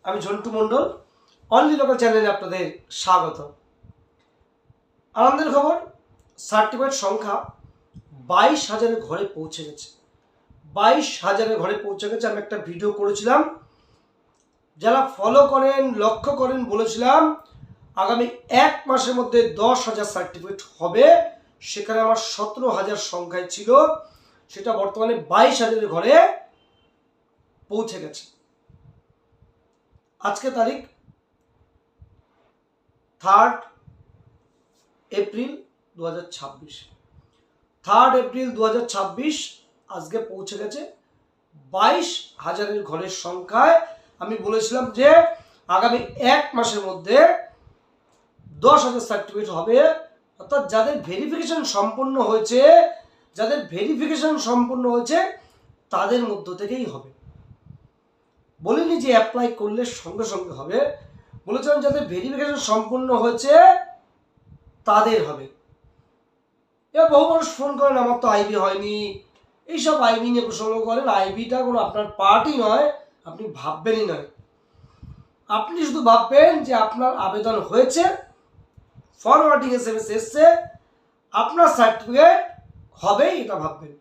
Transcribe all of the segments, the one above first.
আমি ঝন্টু মণ্ডল, only local চ্যানেলে আপনাদের স্বাগত। আনন্দের খবর, সার্টিফাইড সংখ্যা 22,000-এর ঘরে পৌঁছে গেছে। 22,000-এর ঘরে পৌঁছে গেছে। আমি একটা ভিডিও করেছিলাম, যারা ফলো করেন, লক্ষ্য করেন, বলেছিলাম আগামী 1 মাসের মধ্যে 10,000 সার্টিফিকেট হবে। সেখানে আমার 17,000 সংখ্যায় ছিল, সেটা বর্তমানে 22,000-এর ঘরে পৌঁছে গেছে। আজকে তারিখ 3 এপ্রিল 2026। 3 এপ্রিল 2026 আজকে পৌঁছে গেছে 22,000-এর ঘরের সংখ্যায়। আমি বলেছিলাম যে আগামী 1 মাসের মধ্যে 10,000 সার্টিফিকেট হবে, অর্থাৎ যাদের ভেরিফিকেশন সম্পন্ন হয়েছে তাদের মধ্য থেকেই হবে। বলিনি যে অ্যাপ্লাই করলে সঙ্গে সঙ্গে হবে, বলেছিলাম যাদের ভেরিফিকেশন সম্পন্ন হয়েছে তাদের হবে। এবার বহু মানুষ ফোন করেন, আমার তো আইবি হয়নি, এইসব আইবি নিয়ে প্রসঙ্গ করেন। আইবিটা কোনো আপনার পার্টই নয়, আপনি ভাববেনই নয়। আপনি শুধু ভাববেন যে আপনার আবেদন হয়েছে, ফরওয়ার্ডিং SMS এসছে, আপনার সার্টিফিকেট হবে, এটা ভাববেন।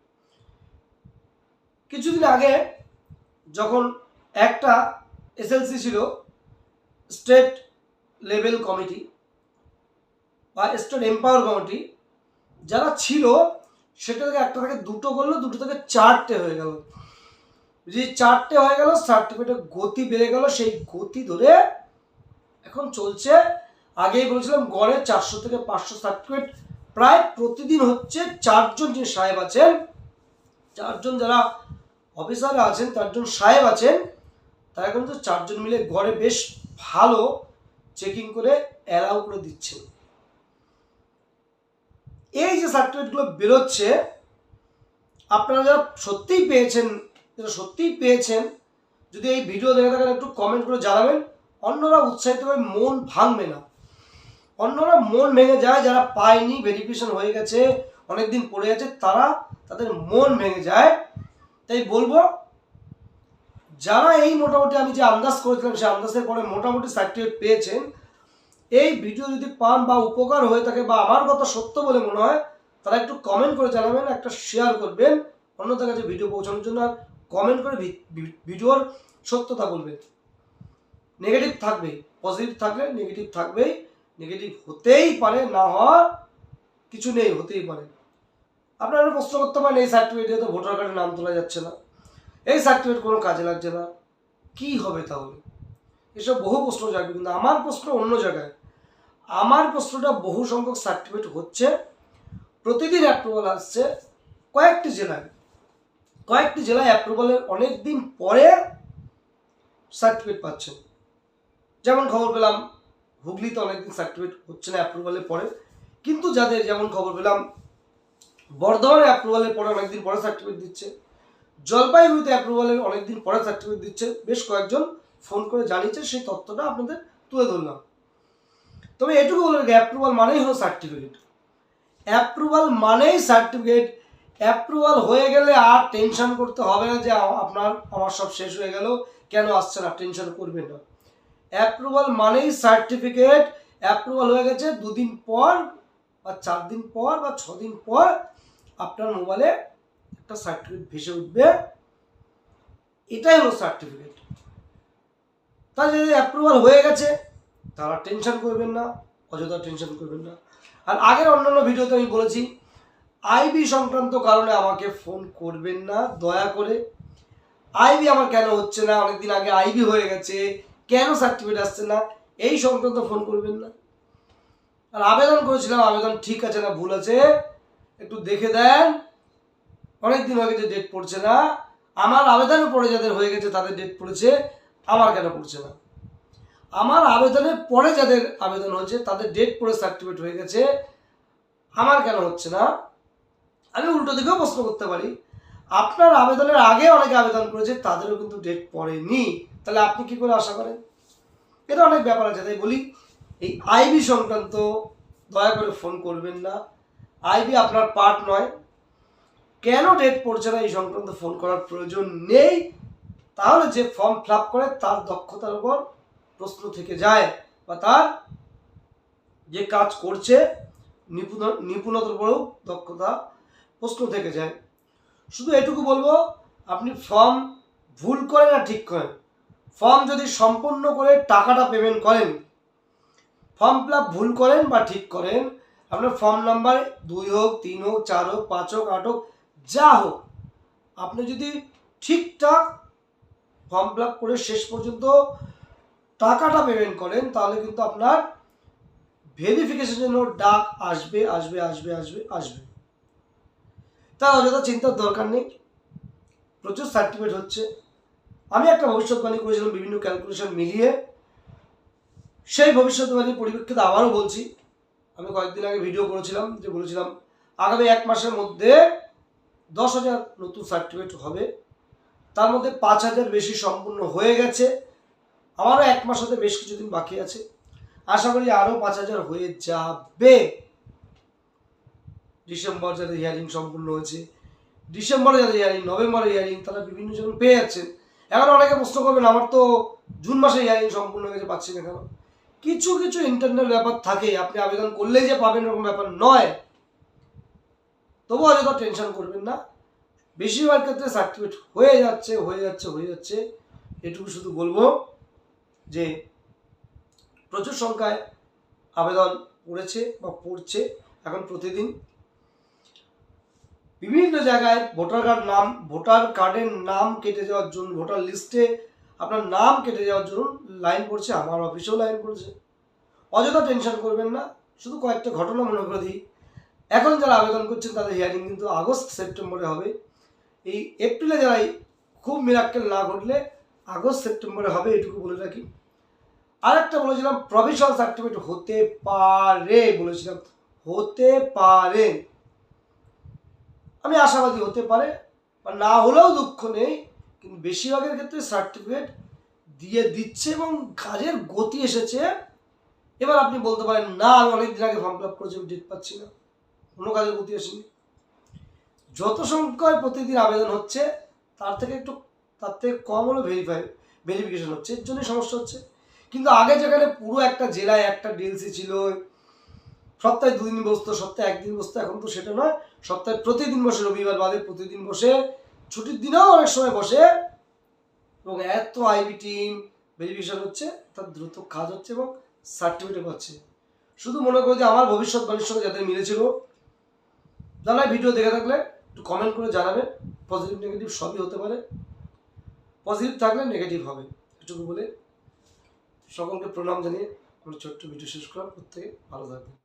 কিছুদিন আগে যখন একটা SLC ছিল, স্টেট লেভেল কমিটি বা স্টেট এম্পাওয়ার কমিটি, যারা ছিল সেটা থেকে একটা থেকে দুটো করলো, দুটো থেকে 4টে হয়ে গেল। যে 4টে হয়ে গেল, সার্টিফিকেটের গতি বেড়ে গেল। সেই গতি ধরে এখন চলছে। আগেই বলেছিলাম গড়ে 400 থেকে 500 সার্টিফিকেট প্রায় প্রতিদিন হচ্ছে। 4জন যে সাহেব আছেন, 4জন যারা অফিসার আছেন, 4জন সাহেব আছেন, তারা কিন্তু 4জন মিলে গড়ে বেশ ভালো চেকিং করে অ্যালাউ করে দিচ্ছেন। এই যে সার্টিফিকেটগুলো বেরোচ্ছে, আপনারা যারা সত্যিই পেয়েছেন, যদি এই ভিডিও দেখে থাকেন একটু কমেন্ট করে জানাবেন। অন্যরা উৎসাহিত হয়ে মন ভাঙবে না। অন্যরা মন ভেঙে যায় যারা পায়নি, ভেরিফিকেশন হয়ে গেছে, অনেকদিন পড়ে আছে, তাদের মন ভেঙে যায়। তাই বলবো, যারা এই মোটামুটি আমি যে আন্দাজ করেছিলাম সেই আন্দাজের পরে মোটামুটি সার্টিফিকেট পেয়েছেন, এই ভিডিও যদি পান বা উপকার হয়ে থাকে বা আমার কথা সত্য বলে মনে হয়, তারা একটু কমেন্ট করে জানাবেন, একটা শেয়ার করবেন অন্যদের কাছে ভিডিও পৌঁছানোর জন্য। আর কমেন্ট করে ভিডিওর সত্যতা বলবেন। নেগেটিভ থাকবেই, পজিটিভ থাকলে নেগেটিভ থাকবেই। নেগেটিভ হতেই পারে, না হওয়ার কিছু নেই, হতেই পারে। আপনারা প্রশ্ন করতে পারেন, এই সার্টিফিকেটে তো ভোটার কার্ডে নাম তোলা যাচ্ছে না, এই সার্টিফিকেট কোনো কাজে লাগছে না, কি হবে তাহলে? এসব বহু প্রশ্ন জাগবে, কিন্তু আমার প্রশ্ন অন্য জায়গায়। আমার প্রশ্নটা বহু সংখ্যক সার্টিফিকেট হচ্ছে, প্রতিদিন অ্যাপ্রুভাল আসছে। কয়েকটি জেলায় অ্যাপ্রুভালের অনেক দিন পরে সার্টিফিকেট পাচ্ছেন। যেমন খবর পেলাম হুগলিতে অনেকদিন সার্টিফিকেট হচ্ছে না অ্যাপ্রুভালের পরে, কিন্তু যাদের, যেমন খবর পেলাম বর্ধমানে অ্যাপ্রুভালের পরে অনেকদিন পরে সার্টিফিকেট দিচ্ছে, জলপাইগুড়িতে অ্যাপ্রুভালের অনেকদিন পরে সার্টিফিকেট দিচ্ছে। বেশ কয়েকজন ফোন করে জানিয়েছে, সেই তথ্যটা আপনাদের তুলে ধরলাম। তবে এটুকু বলে অ্যাপ্রুভাল মানেই হলো সার্টিফিকেট। অ্যাপ্রুভাল মানেই সার্টিফিকেট। অ্যাপ্রুভাল হয়ে গেলে আর টেনশন করতে হবে না যে আমার সব শেষ হয়ে গেল, কেন আসছে না, টেনশন করবেন না। অ্যাপ্রুভাল মানেই সার্টিফিকেট। অ্যাপ্রুভাল হয়ে গেছে, 2 দিন পর বা 4 দিন পর বা 6 দিন পর আপনার মোবাইলে একটা সার্টিফিকেট ভেসে উঠবে। এটাই হলো সার্টিফিকেট। তাই যদি অ্যাপ্রুভাল হয়ে গেছে তারা টেনশন করবেন না, অযথা টেনশন করবেন না। আর আগের অন্যান্য ভিডিওতে আমি বলেছি, আইবি সংক্রান্ত কারণে আমাকে ফোন করবেন না দয়া করে। আইবি আমার কেন হচ্ছে না, অনেকদিন আগে আইবি হয়ে গেছে, কেন সার্টিফিকেট আসছে না, এই সংক্রান্ত ফোন করবেন না। আর আবেদন করেছিলাম, আবেদন ঠিক আছে না ভুল আছে একটু দেখে দেন। অনেকদিন হয়ে গেছে, ডেট পড়ছে না। আমার আবেদনের পরে যাদের হয়ে গেছে তাদের ডেট পড়েছে, আমার কেন পড়ছে না? আমার আবেদনের পরে যাদের আবেদন হয়েছে তাদের ডেট পড়ে সার্টিফিকেট হয়ে গেছে, আমার কেন হচ্ছে না? আমি উল্টো দিকেও প্রশ্ন করতে পারি, আপনার আবেদনের আগে অনেকে আবেদন করেছে, তাদেরও কিন্তু ডেট পড়েনি, তাহলে আপনি কি করে আশা করেন? এটা অনেক ব্যাপার আছে। তাই বলি, এই আইবি সংক্রান্ত দয়া করে ফোন করবেন না। আইবি আপনার পার্ট নয়। কেন ডেট পড়ছে না এই সংক্রান্ত ফোন করার প্রয়োজন নেই। তাহলে যে ফর্ম ফিল আপ করে তার দক্ষতার উপর প্রশ্ন থেকে যায়, বা তার যে কাজ করছে নিপুণতার উপরেও দক্ষতা প্রশ্ন থেকে যায়। শুধু এটুকু বলবো, আপনি ফর্ম ভুল করেন না ঠিক করেন, ফর্ম যদি সম্পূর্ণ করে টাকাটা পেমেন্ট করেন, ফর্ম ফিল আপ ভুল করেন বা ঠিক করেন, আপনার ফর্ম নাম্বার 2 হোক, 3 হোক, 4 হোক, 5 হোক, 8 হোক, যা হোক, আপনি যদি ঠিকঠাক ফর্ম ফিল আপ করে শেষ পর্যন্ত টাকাটা পেমেন্ট করেন, তাহলে কিন্তু আপনার ভেরিফিকেশনের জন্য ডাক আসবে আসবে আসবে আসবে আসবে। তার অযথা চিন্তার দরকার নেই, প্রচুর সার্টিফিকেট হচ্ছে। আমি একটা ভবিষ্যৎবাণী করেছিলাম বিভিন্ন ক্যালকুলেশন মিলিয়ে, সেই ভবিষ্যৎবাণীর পরিপ্রেক্ষিতে আবারও বলছি। আমি কয়েকদিন আগে ভিডিও করেছিলাম, যে বলেছিলাম আগামী 1 মাসের মধ্যে 10,000 নতুন সার্টিফিকেট হবে, তার মধ্যে 5,000 বেশি সম্পূর্ণ হয়ে গেছে, আমারও 1 মাস হতে বেশ কিছুদিন বাকি আছে, আশা করি আরও 5,000 হয়ে যাবে। ডিসেম্বর যাদের হিয়ারিং সম্পূর্ণ হয়েছে, ডিসেম্বরে যাদের হিয়ারিং, নভেম্বরে হিয়ারিং, তারা বিভিন্ন জন পেয়ে যাচ্ছেন। এখন অনেকে প্রশ্ন করবেন, আমার তো জুন মাসে হিয়ারিং সম্পূর্ণ হয়ে গেছে, পাচ্ছি না কেন? কিছু কিছু ইন্টারনাল ব্যাপার থাকে, আপনি আবেদন করলেই যে পাবেন এরকম ব্যাপার নয়। তবু অযথা টেনশন করবেন না, বেশিরভাগ ক্ষেত্রে সার্টিফিকেট হয়ে যাচ্ছে হয়ে যাচ্ছে হয়ে যাচ্ছে। এটুকু শুধু বলবো যে প্রচুর সংখ্যায় আবেদন পড়েছে বা পড়ছে এখন প্রতিদিন। বিভিন্ন জায়গায় ভোটার কার্ডের নাম কেটে যাওয়ার জন্য, ভোটার লিস্টে আপনার নাম কেটে যাওয়ার জন্য লাইন পড়ছে, আমার অফিসেও লাইন পড়ছে। অযথা টেনশন করবেন না, শুধু কয়েকটা ঘটনা মনে করে দিই। এখন যারা আবেদন করছেন তাদের হিয়ারিং কিন্তু আগস্ট সেপ্টেম্বরে হবে। এই এপ্রিলে যারাই খুব মিরাক্কেল না ঘটলে আগস্ট সেপ্টেম্বরে হবে, এটুকু বলে রাখি। আরেকটা বলেছিলাম প্রভিশনাল সার্টিফিকেট হতে পারে, বলেছিলাম হতে পারে, আমি আশাবাদী হতে পারে, বা না হলেও দুঃখ নেই, কিন্তু বেশিরভাগের ক্ষেত্রে সার্টিফিকেট দিয়ে দিচ্ছে এবং কাজের গতি এসেছে। এবার আপনি বলতে পারেন না, আমি অনেকদিন আগে ফর্ম ফিল আপ করেছি, ডেট পাচ্ছি না, কোনো কাজের গতি আসেনি। যত সংখ্যায় প্রতিদিন আবেদন হচ্ছে তার থেকে কম হলো ভেরিফিকেশন হচ্ছে, এর জন্যই সমস্যা হচ্ছে। কিন্তু আগে যেখানে পুরো একটা জেলায় একটা ডিএলসি ছিল, সপ্তাহে 2 দিন বসতো, সপ্তাহে 1 দিন বসতো, এখন তো সেটা নয়, সপ্তাহে প্রতিদিন বসে, রবিবার বাদে প্রতিদিন বসে, ছুটির দিনেও অনেক সময় বসে, এবং এত আইবি টিম ভেরিফিকেশন হচ্ছে, তার দ্রুত কাজ হচ্ছে এবং সার্টিফিকেট পাচ্ছে। শুধু মনে করো যে আমার ভবিষ্যৎবাণীর সঙ্গে যাদের মিলেছিল, যারা ভিডিও দেখে থাকলে একটু কমেন্ট করে জানাবেন। পজিটিভ নেগেটিভ সবই হতে পারে, পজিটিভ থাকলে নেগেটিভ হবে, এটুকু বলে সকলকে প্রণাম জানিয়ে আমার ছোট্ট ভিডিও শেষ করলাম। প্রত্যেকে ভালো থাকবেন।